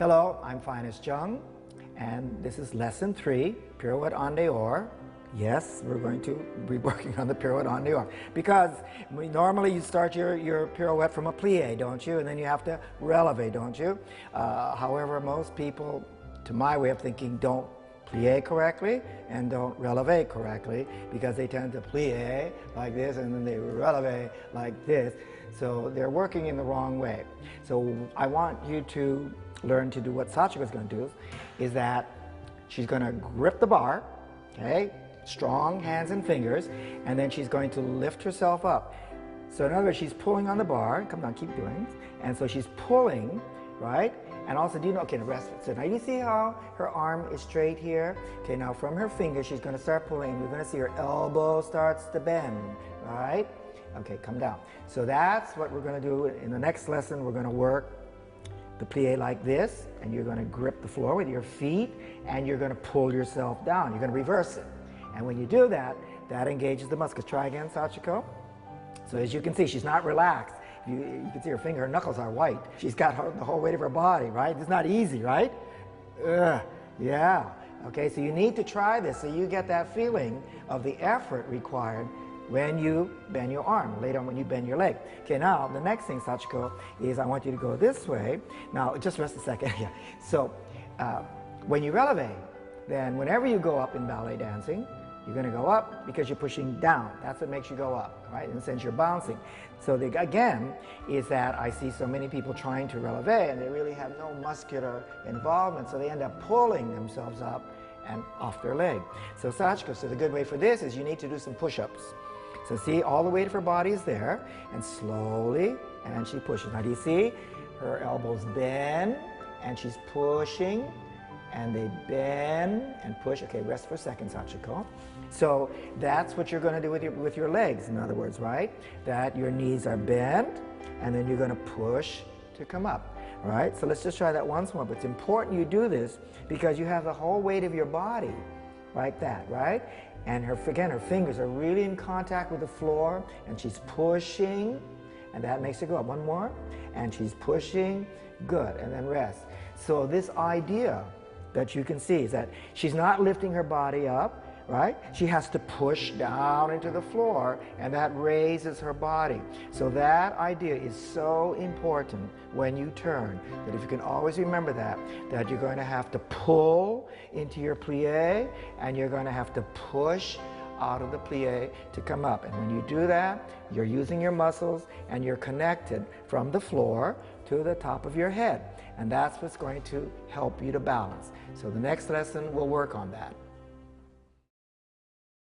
Hello, I'm Finest Jung, and this is Lesson 3, Pirouette en Dehors. Yes, we're going to be working on the Pirouette en Dehors because normally you start your pirouette from a plie, don't you? And then you have to releve, don't you? However, most people, to my way of thinking, don't plie correctly and don't releve correctly because they tend to plie like this and then they releve like this. So they're working in the wrong way. So I want you to learn to do what Sachiko is going to do, is that she's going to grip the bar, okay, strong hands and fingers, and then she's going to lift herself up. So in other words, she's pulling on the bar, come down, keep doing, and so she's pulling, right, and also do you know, okay, rest. So now you see how her arm is straight here? Okay, now from her fingers, she's going to start pulling. You're going to see her elbow starts to bend, right? Okay, come down. So that's what we're going to do in the next lesson. We're going to work the plie like this, and you're going to grip the floor with your feet, and you're going to pull yourself down. You're going to reverse it. And when you do that, that engages the muscles. Try again, Sachiko. So as you can see, she's not relaxed. You can see her finger, her knuckles are white. She's got the whole weight of her body, right? It's not easy, right? Yeah. Okay, so you need to try this so you get that feeling of the effort required when you bend your arm, later on when you bend your leg. Okay, now the next thing, Sachiko, is I want you to go this way. Now, just rest a second. Yeah. So, when you releve, then whenever you go up in ballet dancing, you're going to go up because you're pushing down. That's what makes you go up, right? In a sense, you're bouncing. So again, is that I see so many people trying to releve and they really have no muscular involvement, so they end up pulling themselves up and off their leg. So Sachiko, so the good way for this is you need to do some push-ups. So see, all the weight of her body is there, and slowly, and she pushes. Now do you see? Her elbows bend, and she's pushing, and they bend and push. Okay, rest for a second, Sachiko. So that's what you're going to do with your legs, in other words, right? That your knees are bent, and then you're going to push to come up. All right, so let's just try that once more. But it's important you do this because you have the whole weight of your body like that, right? And again, her fingers are really in contact with the floor, and she's pushing, and that makes her go up. One more, and she's pushing, good, and then rest. So this idea that you can see is that she's not lifting her body up, right? She has to push down into the floor, and that raises her body. So that idea is so important when you turn, that if you can always remember that you're going to have to pull into your plie, and you're going to have to push out of the plie to come up. And when you do that, you're using your muscles, and you're connected from the floor to the top of your head. And that's what's going to help you to balance. So the next lesson, we'll work on that.